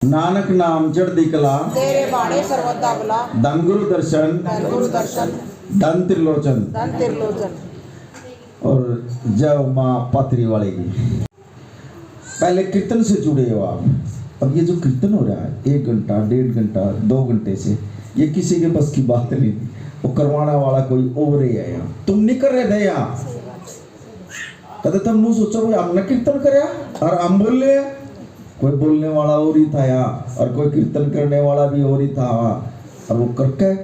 नानक नाम चढ़ती कला तेरे बाणे सर्वदा भला। धन गुरु दर्शन गुरु दर्शन धन त्रिलोचन। धन त्रिलोचन। और जय माँ पाथरी वाले की। पहले कीर्तन से जुड़े हो आप। अब ये जो कीर्तन हो रहा है 1 घंटा 1.5 घंटा 2 घंटे से, ये किसी के बस की बात नहीं। वो करवाना वाला कोई और ही है। यहाँ तुम नहीं कर रहे थे यहाँ, कदे तुम सोचो भाई हमने कीर्तन कराया और हम बोल रहे हैं। कोई बोलने वाला और ही था यहाँ और कोई कीर्तन करने वाला भी और ही था वहाँ। और वो करके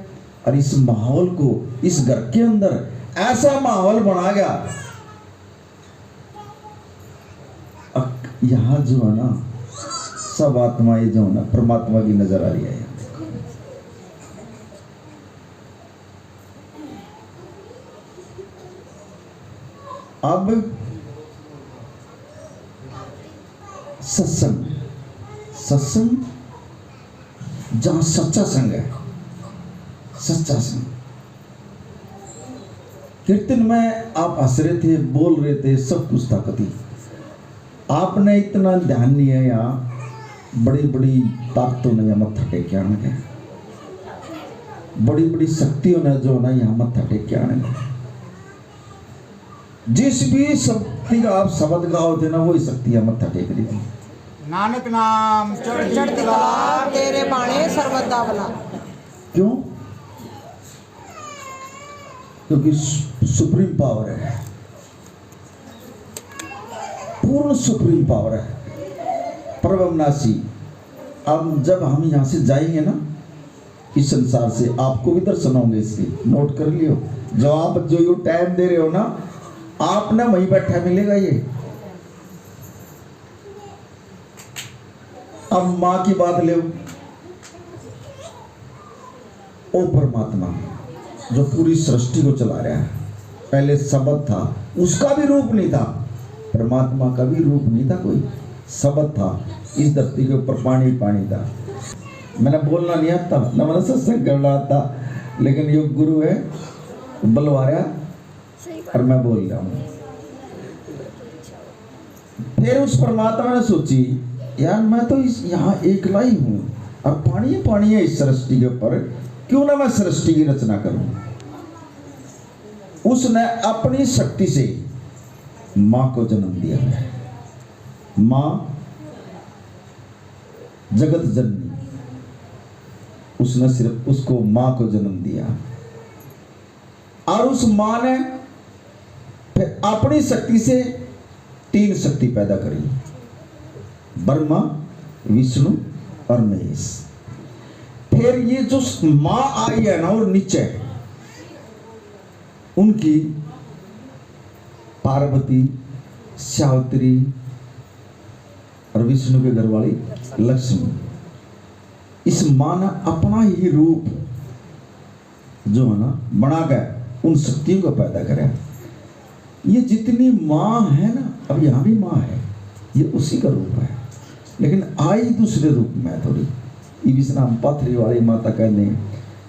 और इस माहौल को, इस घर के अंदर ऐसा माहौल बना गया। यहाँ जो है ना सब आत्माएं जो है ना परमात्मा की नजर आ रही है। अब सत्संग, सत्संग जहां सच्चा संग है, सच्चा संग। कीर्तन में आप हंस रहे थे, बोल रहे थे, सब कुछ था। कभी आपने इतना ध्यान नहीं है। यहाँ बड़ी बड़ी ताकतों ने यहाँ मत्था टेक आने गए, बड़ी बड़ी शक्तियों ने जो ना यहाँ मत्था टेक आने गए। जिस भी शक्ति का आप शब्द गाओ थे ना, वही शक्तियां मत्था टेक रही थी। नानक नाम चढ़ती कला तेरे बाणे सर्वदा भला। क्यों? क्योंकि सुप्रीम पावर है, पूर्ण सुप्रीम पावर है, परमनाशी। अब जब हम यहाँ से जाएंगे ना इस संसार से, आपको भी दर्शन होंगे इसके, नोट कर लियो। जो आप जो यू टाइम दे रहे हो ना, आपने वहीं बैठा मिलेगा ये। अब मां की बात ले, ओ परमात्मा जो पूरी सृष्टि को चला रहा है। पहले शब्द था, उसका भी रूप नहीं था, परमात्मा का भी रूप नहीं था कोई, शब्द था। इस धरती के ऊपर पानी पानी था। मैंने बोलना नहीं आता ना, मैंने सत्संग करना आता, लेकिन ये गुरु है बुलवा रहा और मैं बोल रहा हूँ। फिर उस परमात्मा ने सोची, यार मैं तो इस यहाँ एकला ही हूँ और पानी ही पानी है इस सृष्टि के ऊपर, क्यों ना मैं सृष्टि की रचना करूं। उसने अपनी शक्ति से मां को जन्म दिया है। मां जगत जननी, उसने सिर्फ उसको मां को जन्म दिया। और उस मां ने फिर अपनी शक्ति से 3 शक्ति पैदा करी, ब्रह्मा, विष्णु और महेश। फिर ये जो मां आई है ना, और नीचे उनकी पार्वती, सावित्री और विष्णु के घर वाली लक्ष्मी। इस मां ने अपना ही रूप जो है ना बना कर उन शक्तियों को पैदा करा। ये जितनी मां है ना, अब यहां भी मां है, ये उसी का रूप है, लेकिन आई दूसरे रूप में थोड़ी। इसमें हम पाथरी वाली माता कह दें,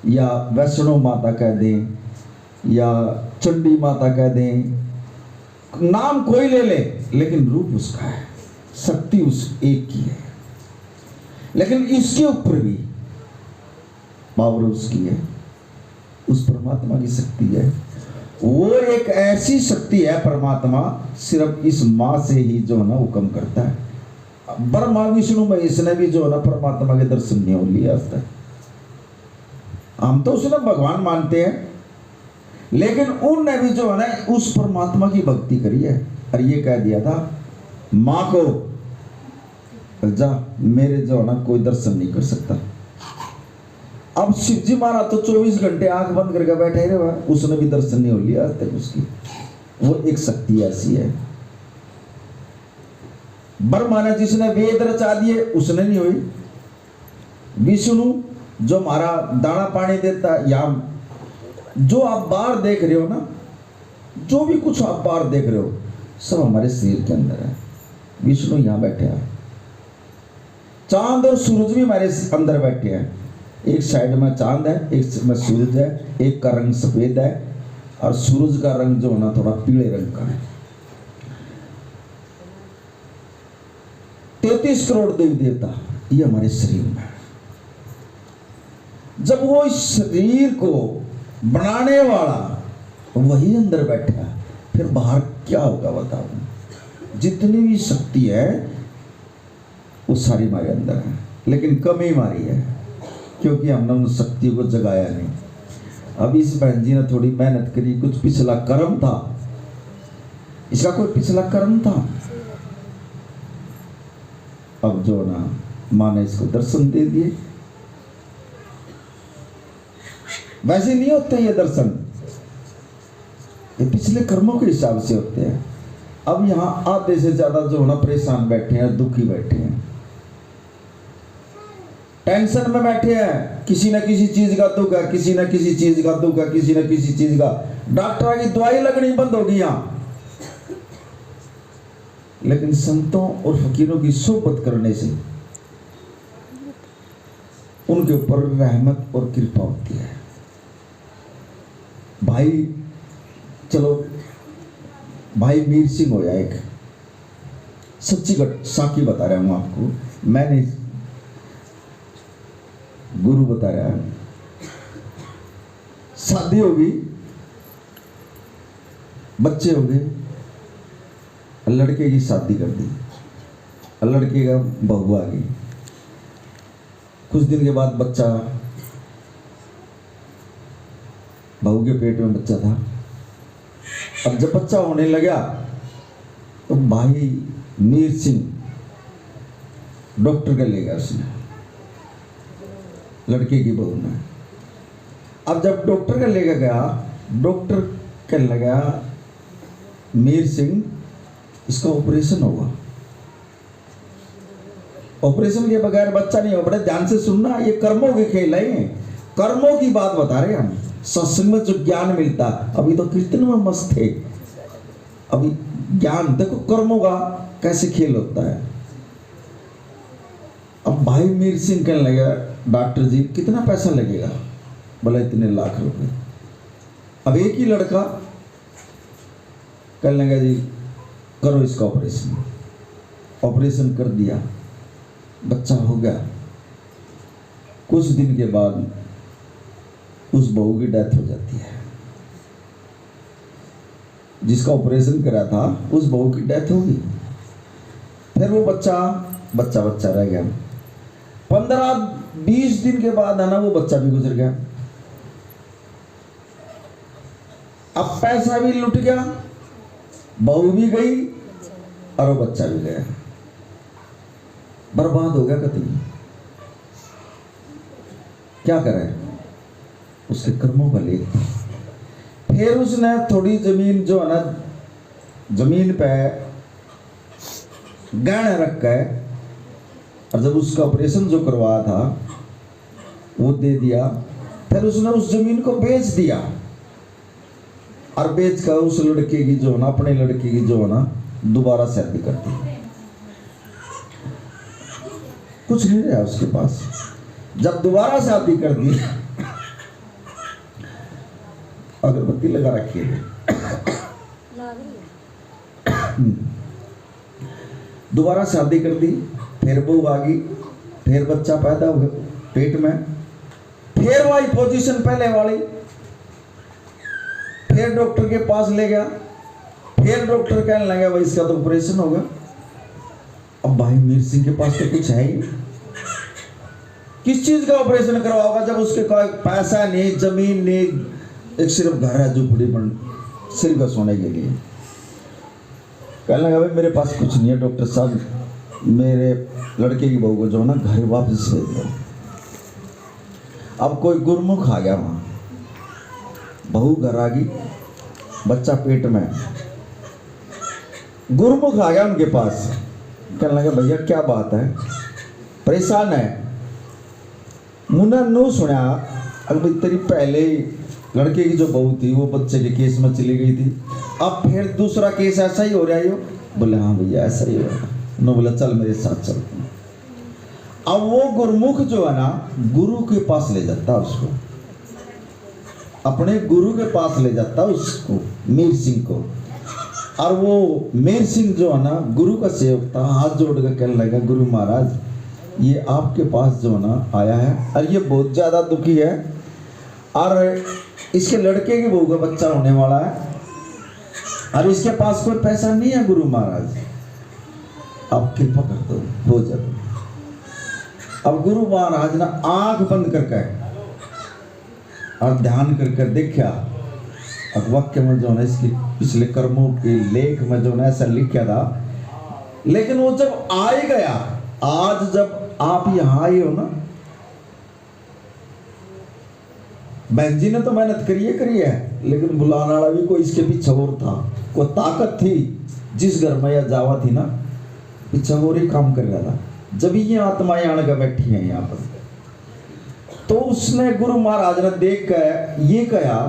या वैष्णो माता कह दें, या चंडी माता कह दें, नाम कोई ले ले, लेकिन रूप उसका है, शक्ति उस एक की है। लेकिन इसके ऊपर भी पावर उसकी है, उस परमात्मा की शक्ति है। वो एक ऐसी शक्ति है, परमात्मा सिर्फ इस मां से ही जो है ना हुक्म करता है। ब्रह्मा विष्णु महेश ने भी जो है ना परमात्मा के दर्शन नहीं हो लिए आज तक। हम तो उसने भगवान मानते हैं, लेकिन उनने भी जो है ना उस परमात्मा की भक्ति करी है। और ये कह दिया था मां को, जा मेरे जो है ना कोई दर्शन नहीं कर सकता। अब शिव जी महाराज तो 24 घंटे आंख बंद करके बैठे रहे, उसने भी दर्शन नहीं हो लिया आज तक उसकी। वो एक शक्ति ऐसी है। ब्रह्मा ने जिसने वेद रचा दिए, उसने नहीं हुई। विष्णु जो हमारा दाना पानी देता है, या जो आप बाहर देख रहे हो ना, जो भी कुछ आप बाहर देख रहे हो, सब हमारे शरीर के अंदर है। विष्णु यहां बैठे हैं। चांद और सूरज भी हमारे अंदर बैठे हैं। एक साइड में चांद है, एक में सूरज है, एक का रंग सफेद है और सूरज का रंग जो होना थोड़ा पीले रंग का है। 33 करोड़ देवी देवता ये हमारे शरीर में है। जब वो इस शरीर को बनाने वाला वही अंदर बैठा, फिर बाहर क्या होगा बताओ। जितनी भी शक्ति है वो सारी हमारे अंदर है, लेकिन कमी हमारी है क्योंकि हमने उन शक्तियों को जगाया नहीं। अब इस बहन जी ने थोड़ी मेहनत करी, कुछ पिछला कर्म था, इसका कोई पिछला कर्म था। अब जो ना माँ ने इसको दर्शन दे दिए। वैसे नहीं होते ये दर्शन, ये पिछले कर्मों के हिसाब से होते हैं। अब यहाँ आधे से ज्यादा जो ना परेशान बैठे हैं, दुखी बैठे हैं, टेंशन में बैठे हैं, किसी न किसी चीज का दुख है, किसी न किसी चीज का दुख है, किसी न किसी चीज का। डॉक्टर की दवाई लगनी बंद होगी यहाँ, लेकिन संतों और फकीरों की सोबत करने से उनके ऊपर रहमत और कृपा होती है। भाई चलो, भाई मीर सिंह होया, एक सच्ची साखी बता रहा हूं आपको, मैंने गुरु बता रहा है। शादी होगी, बच्चे हो गए, लड़के की शादी कर दी, लड़के का बहू आ गई। कुछ दिन के बाद बच्चा, बहू के पेट में बच्चा था। अब जब बच्चा होने लगा तो भाई मीर सिंह डॉक्टर का ले गया उसने, लड़के की बहू ने। अब जब डॉक्टर का लेकर गया, डॉक्टर कहने लगा मीर सिंह इसका ऑपरेशन होगा, ऑपरेशन के बगैर बच्चा नहीं होगा। बड़े ध्यान से सुनना, ये कर्मों के खेल है, कर्मों की बात बता रहे हैं हम। सत्संग में जो ज्ञान मिलता, अभी तो कीर्तन में मस्त थे, अभी ज्ञान देखो कर्मों का कैसे खेल होता है। अब भाई मीर सिंह कहने लगा डॉक्टर जी कितना पैसा लगेगा? बोला इतने लाख रुपए। अब एक ही लड़का कहने लगा जी करो इसका ऑपरेशन। ऑपरेशन कर दिया, बच्चा हो गया। कुछ दिन के बाद उस बहू की डेथ हो जाती है, जिसका ऑपरेशन करा था उस बहू की डेथ होगी। फिर वो बच्चा रह गया। 15-20 दिन के बाद है ना वो बच्चा भी गुजर गया। अब पैसा भी लुट गया, बहू भी गई और वो बच्चा भी गया, बर्बाद हो गया कतई। क्या करे, उसके कर्मों का लेख था। फिर उसने थोड़ी जमीन जो है ना, जमीन पे गहने रख के, और जब उसका ऑपरेशन जो करवाया था वो दे दिया। फिर उसने उस जमीन को बेच दिया, और बेच कर उस लड़के की जो है ना, अपने लड़के की जो है ना दोबारा शादी कर दी। कुछ नहीं रहा उसके पास। जब दोबारा शादी कर दी, अगरबत्ती लगा रखी है, दोबारा शादी कर दी, फिर बहू आ गई, फिर बच्चा पैदा हो गया पेट में, फिर वही पोजीशन पहले वाली। फिर डॉक्टर के पास ले गया, फिर डॉक्टर कहने लगा भाई इसका तो ऑपरेशन होगा। अब भाई मीर सिंह के पास तो कुछ है ही, किस चीज का ऑपरेशन करवाओगा जब उसके कोई पैसा नहीं, जमीन नहीं, एक सिर्फ घर है झुपड़ी बन सिर्फ सोने के लिए। कहने लगा भाई मेरे पास कुछ नहीं है डॉक्टर साहब, मेरे लड़के की बहू को जो है ना घर वापस भेज दो। अब कोई गुरमुख आ गया वहाँ, बहू घर आ गई, बच्चा पेट में, गुरमुख आ गया उनके पास। कहने लगा भैया क्या बात है, परेशान है? मुन्ना नो सुना, अब तेरी पहले लड़के की जो बहू थी वो बच्चे के केस में चली गई थी, अब फिर दूसरा केस ऐसा ही हो रहा है। यो बोले हाँ भैया ऐसा ही हो रहा है। नो बोला चल मेरे साथ चल। अब वो गुरमुख जो है ना गुरु के पास ले जाता उसको, अपने गुरु के पास ले जाता उसको, मीर सिंह को। और वो मीर सिंह जो है ना गुरु का सेवक था, हाथ जोड़ कर कहने लगा गुरु महाराज ये आपके पास जो है ना आया है और ये बहुत ज़्यादा दुखी है और इसके लड़के की बहू का बच्चा होने वाला है और इसके पास कोई पैसा नहीं है। गुरु महाराज आप कृपा कर दो, बहुत ज़्यादा। अब गुरु महाराज ने आंख बंद करके और ध्यान करके देखा और वाक्य में जो है इसके पिछले कर्मों के लेख में जो है ऐसा लिखा था। लेकिन वो जब आ ही गया, आज जब आप यहाँ आए हो ना, बहन जी ने तो मेहनत करी है लेकिन बुलाने वाला भी कोई इसके पीछे और था, कोई ताकत थी जिस घर में यह जावा थी ना, पीछे और ही काम कर रहा था। जब ये आत्माएं आने का बैठी हैं यहाँ पर, तो उसने गुरु महाराज ने देख कर ये कहा,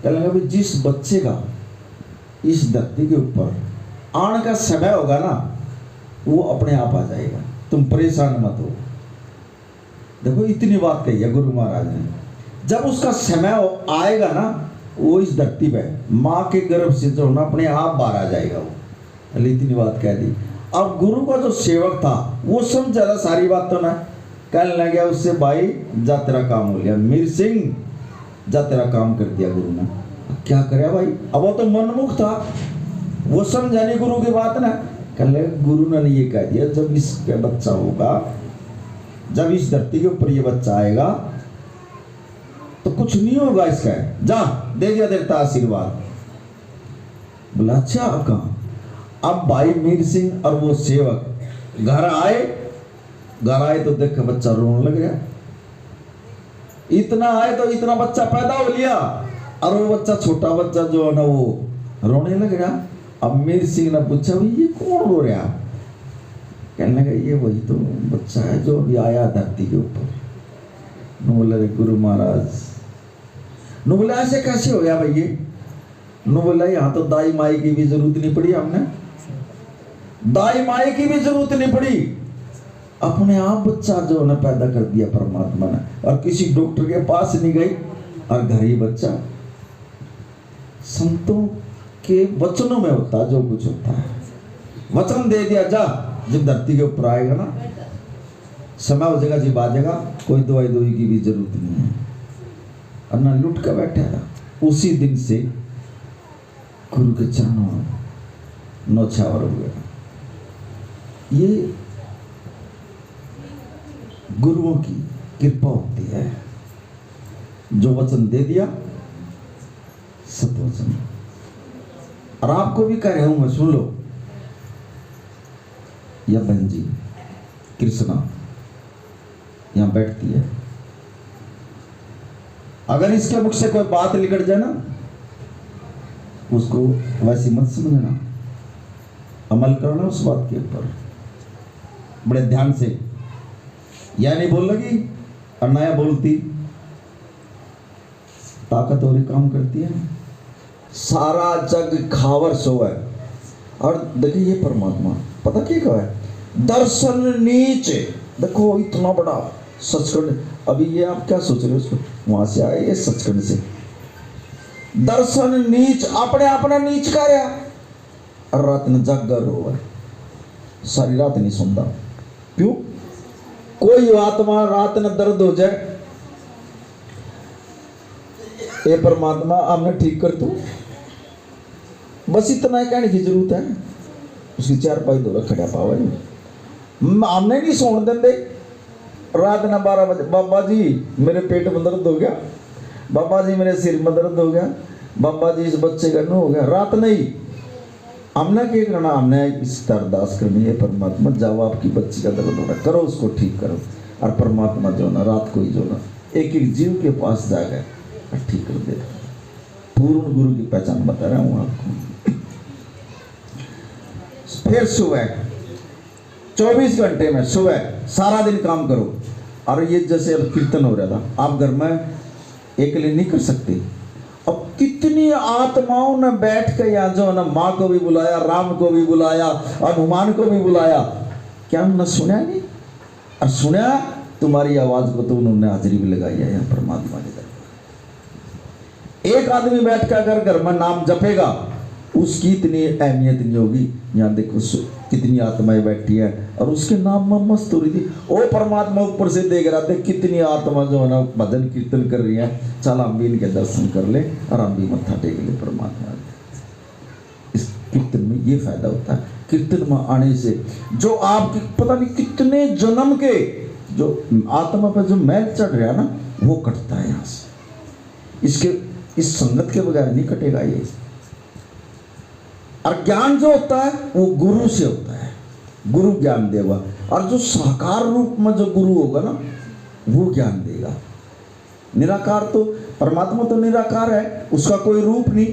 कहने लगा जिस बच्चे का इस धरती के ऊपर आने का समय होगा ना, वो अपने आप आ जाएगा, तुम परेशान मत हो। देखो इतनी बात कही है गुरु महाराज ने। जब उसका समय आएगा ना, वो इस धरती पे माँ के गर्भ से जो ना अपने आप बाहर आ जाएगा वो। पहले इतनी बात कह दी। अब गुरु का जो सेवक था वो समझा था सारी बात तो ना, कहने लग गया उससे, भाई जा तेरा काम हो गया, मीर सिंह जा तेरा काम कर दिया गुरु ने। क्या करे भाई, अब वो तो मनमुख था, वो समझा नहीं गुरु की बात ना। कहने गुरु ने ये कह दिया जब इसका बच्चा होगा, जब इस धरती के ऊपर ये बच्चा आएगा तो कुछ नहीं होगा इसका, जा दे दिया देवता आशीर्वाद। बोला अच्छा अब कहाँ? अब भाई मीर सिंह और वो सेवक घर आए तो देख बच्चा रोने लग गया। इतना आए तो इतना बच्चा पैदा हो लिया और वो बच्चा छोटा बच्चा जो है ना वो रोने लग गया। अब मीर सिंह ने पूछा भाई ये कौन रो रहा? कहने लगा ये वही तो बच्चा है जो अभी आया धरती के ऊपर। नो बोला रे गुरु महाराज, नो बोला ऐसे कैसे हो गया भाई ये? नो बोला यहाँ तो दाई माई की भी जरूरत नहीं पड़ी, हमने दाई माई की भी जरूरत नहीं पड़ी, अपने आप बच्चा जो है पैदा कर दिया परमात्मा ने, और किसी डॉक्टर के पास नहीं गई और घर ही बच्चा। संतों के वचनों में होता जो कुछ होता है, वचन दे दिया जा, जब धरती के ऊपर आएगा ना समय हो जाएगा, जब आ जाएगा कोई दवाई की भी जरूरत नहीं है। और ना लुट कर बैठा था। उसी दिन से गुरु के चरणों में नौछावर हो गया। ये गुरुओं की कृपा होती है, जो वचन दे दिया सत वचन। और आपको भी कह रहा हूं मैं, सुन लो। यह बहन जी कृष्णा यहां बैठती है, अगर इसके मुख से कोई बात निकल जाए ना, उसको वैसी मत समझना, अमल करना उस बात के ऊपर बड़े ध्यान से। या नहीं बोल लगी और नया बोलती, ताकत और काम करती है। सारा जग खावर सो है। और देखिए ये परमात्मा पता क्या कहा है, दर्शन नीच। देखो इतना बड़ा सचखंड, अभी ये आप क्या सोच रहे हो, उसको वहां से आए ये सचखंड से। दर्शन नीच, अपने अपना नीच कर रहा, और रात में जागर हो, सारी रात नहीं सुनता। क्यों? कोई आत्मा रात में दर्द हो जाए, ये परमात्मा हमने ठीक कर दो, बस इतना ही कहने की जरूरत है। उसकी चार पाई दो खड़ा पावे, हमने नहीं सोने देंगे। रात ना 12 बजे, बाबा जी मेरे पेट में दर्द हो गया, बाबा जी मेरे सिर में दर्द हो गया, बाबा जी इस बच्चे का हो गया। रात नहीं, हमने क्या करना, हमने इस अरदास करनी है, परमात्मा जाओ आपकी बच्ची का दर्द हो रहा, करो उसको ठीक करो। और परमात्मा जो ना रात को ही जो ना एक एक जीव के पास जाकर ठीक कर देगा। पूर्ण गुरु की पहचान बता रहा हूँ आपको। फिर सुबह 24 घंटे में सुबह सारा दिन काम करो। और ये जैसे अब कीर्तन हो रहा था, आप घर में अकेले नहीं कर सकते। अब कितनी आत्माओं ने बैठ कर यहाँ जो है ना, माँ को भी बुलाया, राम को भी बुलाया, हनुमान को भी बुलाया, क्या उन्होंने सुना नहीं? और सुना तुम्हारी आवाज को तो उन्होंने हाजिरी भी लगाई है यहाँ परमात्मा के दरबार। एक आदमी बैठ कर अगर घर में नाम जपेगा, उसकी इतनी अहमियत नहीं होगी। यहाँ देखो कितनी आत्माएं बैठी है और उसके नाम में मस्त हो रही थी। ओ परमात्मा ऊपर से देख रहा था कितनी आत्मा जो है ना भजन कीर्तन कर रही है, चल हम भी इनके दर्शन कर ले और हम भी मत्था टेक ले परमात्मा। इस कीर्तन में ये फायदा होता है, कीर्तन में आने से जो आपके पता नहीं कितने जन्म के जो आत्मा पर जो मैल चढ़ रहा है ना वो कटता है यहाँ से। इसके इस संगत के बगैर नहीं कटेगा ये। और ज्ञान जो होता है वो गुरु से होता है, गुरु ज्ञान देगा। और जो साकार रूप में जो गुरु होगा ना वो ज्ञान देगा। निराकार तो परमात्मा तो निराकार है, उसका कोई रूप नहीं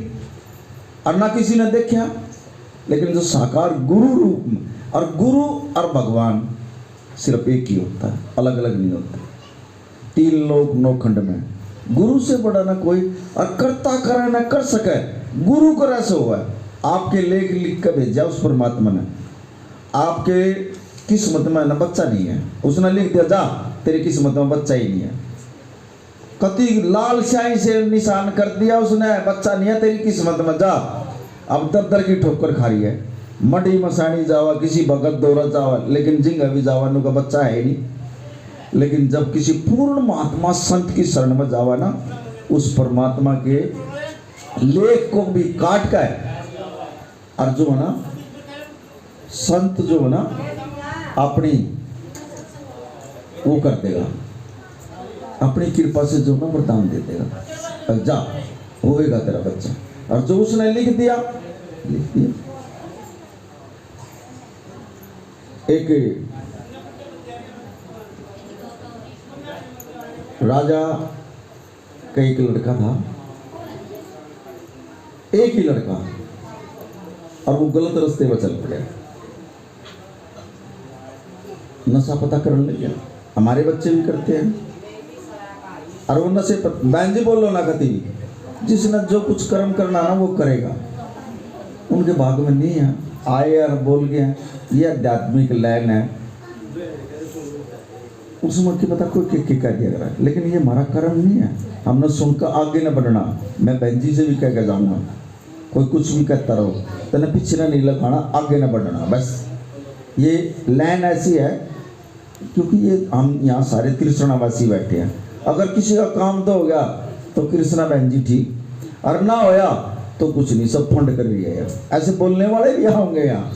और ना किसी ने देखा। लेकिन जो साकार गुरु रूप में, और गुरु और भगवान सिर्फ एक ही होता है, अलग अलग नहीं होता। तीन लोक नौखंड में गुरु से बड़ा ना कोई, और करता करे ना कर सके गुरु को ऐसा हुआ है। आपके लेख लिख कर भेजा उस परमात्मा ने, आपके किस्मत में ना बच्चा नहीं है, उसने लिख दिया जा तेरी किस्मत में बच्चा ही नहीं है। कति लाल स्याही से निशान कर दिया उसने, बच्चा नहीं है तेरी किस्मत में जा। अब दर दर की ठोकर खा रही है, मडी मसानी जावा किसी भगत दौरा जावा, लेकिन जिंगा भी जावा नु का बच्चा है ही नहीं। लेकिन जब किसी पूर्ण महात्मा संत की शरण में जावा ना, उस परमात्मा के लेख को भी काट कर और जो है ना संत जो है ना अपनी वो कर देगा, अपनी कृपा से जो ना वरदान दे देगा, जा होएगा तेरा बच्चा। और जो उसने लिख दिया एक राजा का एक लड़का था, एक ही लड़का, और वो गलत रास्ते पर चल पड़े, नशा पता करने लग गया। हमारे बच्चे भी करते हैं। और वो नशे पर बहन जी बोलो ना कति, जिसने जो कुछ कर्म करना ना वो करेगा, उनके भाग में नहीं है। आए और बोल गया ये आध्यात्मिक लाइन है, उसमें की पता कोई के कह दिया करा, लेकिन ये हमारा कर्म नहीं है। हमने सुनकर आगे न बढ़ना। मैं बहन जी से भी कह के जाऊंगा, कोई कुछ भी कहता रहो तेने पीछे ना नहीं लगाना, आगे न बढ़ना। बस ये लाइन ऐसी है क्योंकि ये हम यहाँ सारे कृष्णावासी बैठे हैं। अगर किसी का काम तो हो गया तो कृष्णा बहन जी ठीक, और ना होया तो कुछ नहीं, सब फंड कर रही है। ऐसे बोलने वाले भी यहाँ होंगे यहाँ,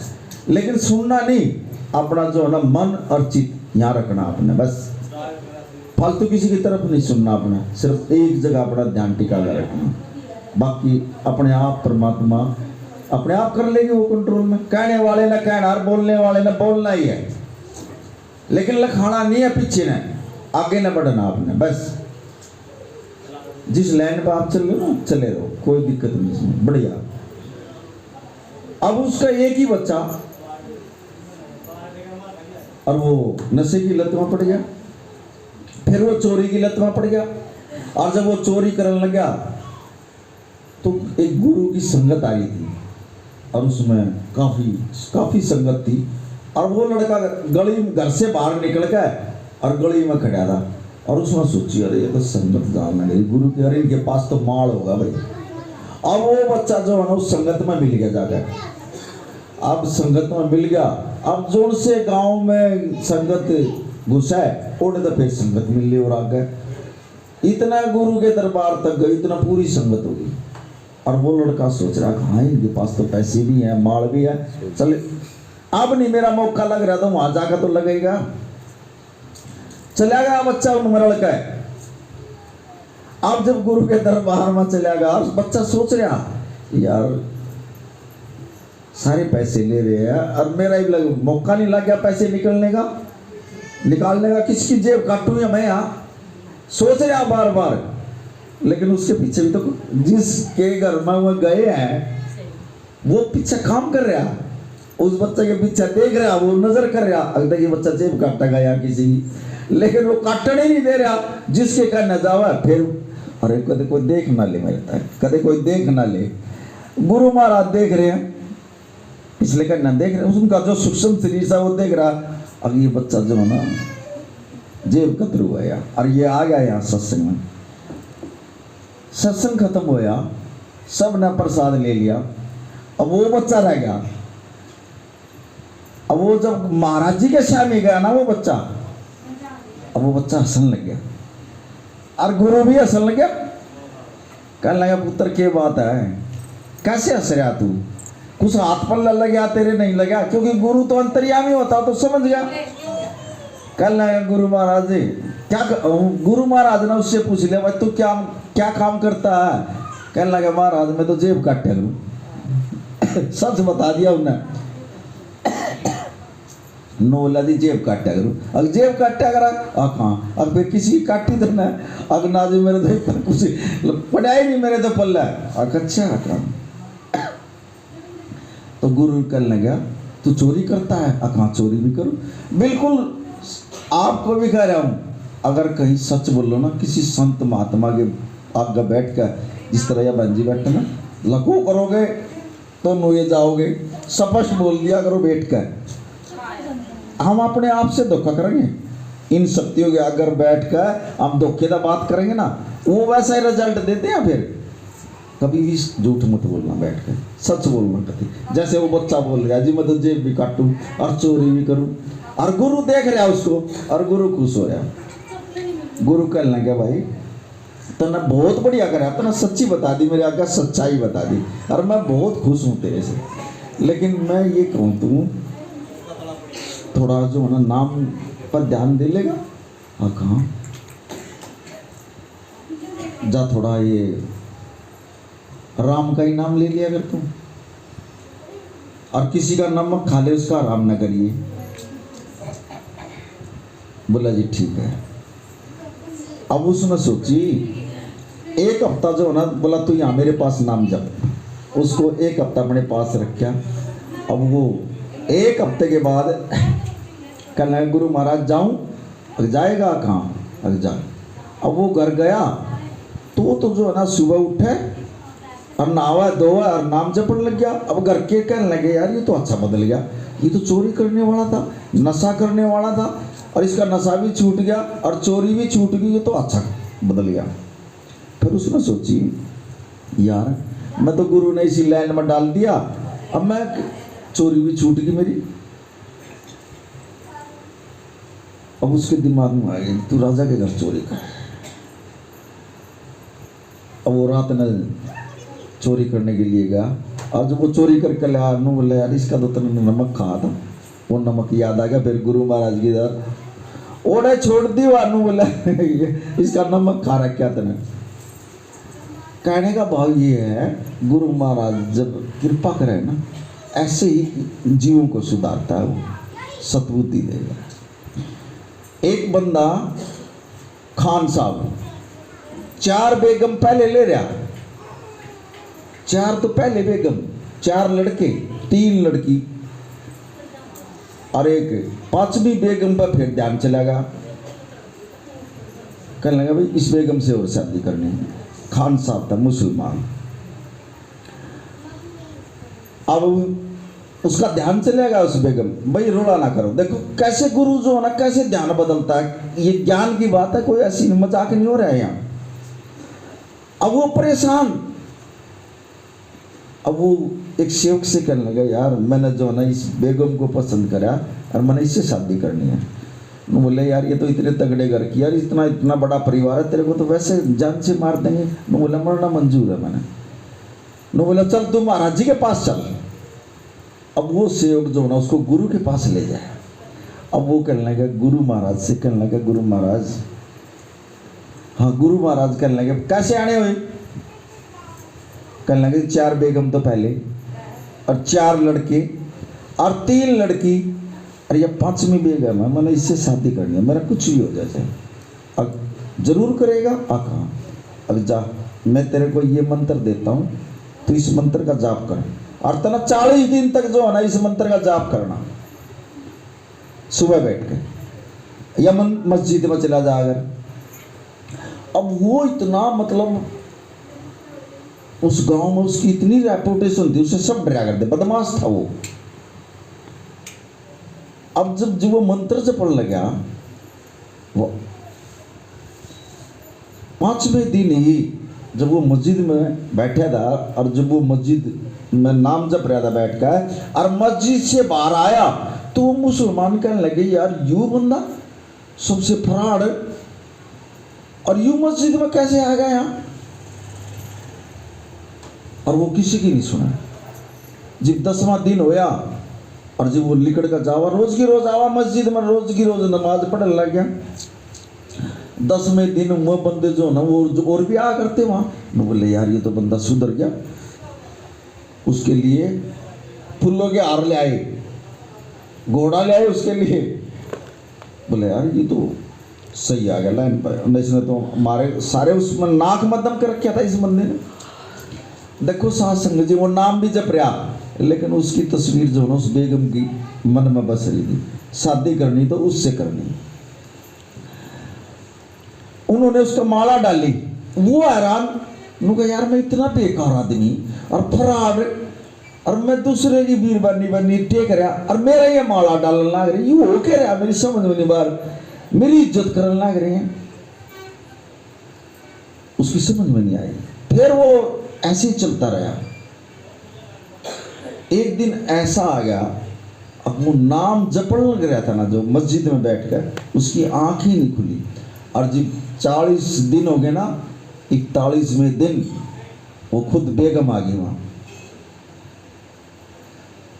लेकिन सुनना नहीं, अपना जो है ना मन और चित्त यहाँ रखना आपने। बस फालतू किसी की तरफ नहीं सुनना आपने, सिर्फ एक जगह अपना ध्यान टिका कर रखना। बाकी अपने आप परमात्मा अपने आप कर लेगी वो कंट्रोल में। कहने वाले ना कहना और बोलने वाले ना बोलना ही है, लेकिन लखाना नहीं है पीछे ने, आगे न बढ़ना आपने। बस जिस लाइन पर आप चल रहे हो ना चले रहो, कोई दिक्कत नहीं इसमें, बढ़िया। अब उसका एक ही बच्चा, और वो नशे की लत में पड़ गया, फिर वो चोरी की लत में पड़ गया। और जब वो चोरी करने लगा तो एक गुरु की संगत आई थी, और उसमें काफी संगत थी। और वो लड़का गली घर से बाहर निकल गया और गली में खड़ा था, और उसमें सोची अरे ये तो संगत जानना नहीं गुरु की, अरे इनके पास तो माल होगा भाई। अब वो बच्चा जो है ना उस संगत में मिल गया जाकर, अब संगत में मिल गया। अब जोर से गांव में संगत घुसा है, उन्हें तो फिर संगत मिल ली और आ गए। इतना गुरु के दरबार तक गई, इतना पूरी संगत होगी। और वो लड़का सोच रहा हाँ इनके पास तो पैसे भी हैं, माल भी है, चल अब नहीं मेरा मौका लग रहा था, वहां जाकर तो लगेगा। चला गया बच्चा, मेरा लड़का है। अब जब गुरु के दरबार में चला गया, बच्चा सोच रहा यार सारे पैसे ले रहे हैं और मेरा ही मौका नहीं लग गया पैसे निकालने का, किसकी जेब काटूं या मैं यहाँ, सोच रहा बार बार। लेकिन उसके पीछे भी तो जिसके घर में वो गए हैं वो पीछे काम कर रहा, उस बच्चे के पीछे देख रहा, वो नजर कर रहा अगर ये बच्चा जेब काटेगा या किसी की, लेकिन वो काटने नहीं दे रहा। जिसके घर न जावा फिर अरे कदे कोई देख ना ले, मेरे कदे कोई देख ना ले। गुरु महाराज देख रहे हैं, पिछले का न देख रहे, उनका जो सूक्ष्म शरीर था वो देख रहा। अब ये बच्चा जो है ना जेब कतरू गया, और ये आ गया यहाँ सत्संग में। सत्संग खत्म होया, सब ने प्रसाद ले लिया, अब वो बच्चा रह गया। अब वो जब महाराज जी के सामने गया ना वो बच्चा, अब वो बच्चा हंसने लग गया और गुरु भी हंसने लग गया। कहने लगा पुत्र क्या बात है, कैसे हंस रहा तू, कुछ हाथ पर लग गया तेरे नहीं लगा? क्योंकि गुरु तो अंतर्यामी होता तो समझ गया। कहने लगा गुरु महाराज जी क्या गुरु महाराज ने उससे पूछ लिया भाई तू क्या क्या काम करता है? कहने लगा महाराज मैं तो जेब काटा करूं। सच बता दिया उन्हें। नोला दी जेब काटा करूं, अगर जेब काटा करा कहाँ, अब फिर किसी की काटी तो ना, अगर ना जी मेरे तो कुछ पढ़ाई नहीं मेरे तो पल्ला। अच्छा काम तो गुरु कहने लगा तू चोरी करता है? कहाँ चोरी भी करूं, बिल्कुल आपको भी कह रहा हूं, अगर कहीं सच बोलो ना किसी संत महात्मा के आगे बैठ कर जिस तरह या बंजी बैठे ना, लको करोगे तो नोए जाओगे। स्पष्ट बोल दिया करो बैठ कर, हम अपने आप से धोखा करेंगे। इन शक्तियों के अगर बैठ कर हम धोखे का बात करेंगे ना, वो वैसा ही रिजल्ट देते हैं। फिर कभी भी झूठ मत बोलना, बैठ कर सच बोलना कभी। जैसे वो बच्चा बोल रहा जी मैं तो जेब भी काटूं और चोरी भी करूं, और गुरु देख रहा उसको और गुरु खुश हो रहा। गुरु कहने लगा भाई तने बहुत बढ़िया करा, तने सच्ची बता दी, मेरे आगे सच्चाई बता दी और मैं बहुत खुश हूँ तेरे से। लेकिन मैं ये कहूँ तू थोड़ा जो है ना नाम पर ध्यान दे लेगा। कहाँ जा, थोड़ा ये राम का ही नाम ले लिया अगर तुम, और किसी का नमक खा ले उसका आराम न करिए। बोला जी ठीक है। अब उसने सोची एक हफ्ता जो है ना, बोला तू यहाँ मेरे पास नाम जप। उसको एक हफ्ता अपने पास रखा। अब वो एक हफ्ते के बाद कहने लगा गुरु महाराज जाऊं? जाएगा कहाँ? अरे जा। अब वो घर गया तो जो है ना सुबह उठे और नहावा धोवा और नाम जपने लग गया। अब घर के कहने लगे यार ये तो अच्छा बदल गया, ये तो चोरी करने वाला था, नशा करने वाला था, और इसका नशा भी छूट गया और चोरी भी छूट गई, ये तो अच्छा बदल गया। फिर उसने सोची यार मैं तो गुरु ने इसी लाइन में डाल दिया, अब मैं चोरी भी छूट गई मेरी। अब उसके दिमाग में आ गई तू राजा के घर चोरी कर। अब वो रात में चोरी करने के लिए गया, और जब वो चोरी करके लाया नु बोले यार इसका तो तूने नमक खाया था, वो नमक याद आ गया। फिर गुरु महाराज की दर ओढ़े छोड़ दी, वानू बोला इसका नमक खा रखा तूने। कहने का भाव ये है गुरु महाराज जब कृपा करे ना ऐसे ही जीवों को सुधारता है, वो सद्बुद्धि देगा। एक बंदा खान साहब 4 बेगम पहले ले रहा, 4 तो पहले बेगम, 4 लड़के 3 लड़की और एक 5वीं बेगम पर फिर ध्यान चला गया। कहने लगा भाई इस बेगम से और शादी करनी है। खान साहब था मुसलमान। अब उसका ध्यान चलेगा उस बेगम, भाई रोड़ा ना करो। देखो कैसे गुरु जो है ना कैसे ध्यान बदलता है, ये ज्ञान की बात है, कोई ऐसी मजाक नहीं हो रहा है यहाँ। अब वो परेशान, अब वो एक सेवक से कहने लगा यार मैंने जो है ना इस बेगम को पसंद करा और मैंने इससे शादी करनी है। वो बोले यार ये तो इतने तगड़े घर की, यार इतना बड़ा परिवार है, तेरे को तो वैसे जान से मार देंगे। वो बोला मरना मंजूर है मैंने। वो बोला चल तू महाराज जी के पास चल। अब वो सेवक जो है ना उसको गुरु के पास ले जाए। अब वो कहने लगा गुरु महाराज से, कहने लगा गुरु महाराज, हाँ गुरु महाराज कहने लगे कैसे आने हुए? कहने लगे 4 बेगम तो पहले और 4 लड़के और 3 लड़की, अरे ये 5वीं बेगम है, मैंने इससे शादी करनी है, मेरा कुछ भी हो जाए। अब जरूर करेगा? कहाँ? अब जा मैं तेरे को ये मंत्र देता हूँ, तो इस मंत्र का जाप कर और तना 40 दिन तक जो है ना इस मंत्र का जाप करना। सुबह बैठ के या मस्जिद में चला जा अगर। अब वो इतना मतलब उस गांव में उसकी इतनी रेपुटेशन थी, उसे सब डरा करते, बदमाश था वो। अब जब वो मंत्र से पढ़ लगा, वो 5वें दिन ही जब वो मस्जिद में बैठा था और जब वो मस्जिद मैं नाम जप रहा था बैठ कर, और मस्जिद से बाहर आया तो वो मुसलमान कहने लगे यार यूं बंदा सबसे फराड और यूं मस्जिद में कैसे आ गया यहाँ, और वो किसी की नहीं सुना। जब 10वां दिन होया और जब वो लिकड़ का जावा रोज की रोज आवा मस्जिद में, रोज की रोज नमाज पढ़ने लग गया। 10वें दिन वो बंदे जो ना वो और भी आ करते वहां, मैं बोले यार ये तो बंदा सुधर गया। उसके लिए फूलों के हार ले आए, घोड़ा ले आए उसके लिए। बोले यार ये तो सही आ गया लाइन पर। इसने तो हमारे सारे उसमें नाक मध्यम कर रखा था इस बंदे ने। देखो साथ संगत जी वो नाम भी जप रहा, लेकिन उसकी तस्वीर जो ना उस बेगम की मन में बस रही थी। शादी करनी तो उससे करनी। उन्होंने उसका माला डाली, वो हैरान, उन्होंने कहा यार मैं इतना बेकार आदमी और फरार और मैं दूसरे की वीर बनी टेक रहा और मेरा ये माला डालने लग रही, ये हो क्या रहा, मेरी समझ में नहीं बार, मेरी इज्जत करने लग रहे हैं। उसकी समझ में नहीं आई। फिर वो ऐसे ही चलता रहा। एक दिन ऐसा आ गया, अब वो नाम जपने लग रहा था ना जो मस्जिद में बैठकर, उसकी आंख ही नहीं खुली। और जब 40 दिन हो गए ना, 41वें दिन वो खुद बेगम आ गई वहां,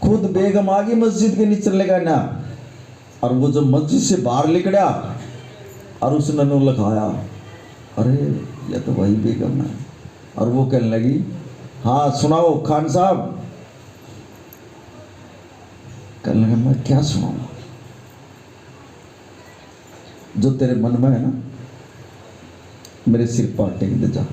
खुद बेगम आ गई मस्जिद के नीचे लगा ना। और वो जब मस्जिद से बाहर निकला और उसने नो लिखाया, अरे ये तो वही बेगम है। और वो कहने लगी हाँ सुनाओ खान साहब। कहने लगा मैं क्या सुनाऊंगा, जो तेरे मन में है ना मेरे सिर पर टेक दे जा।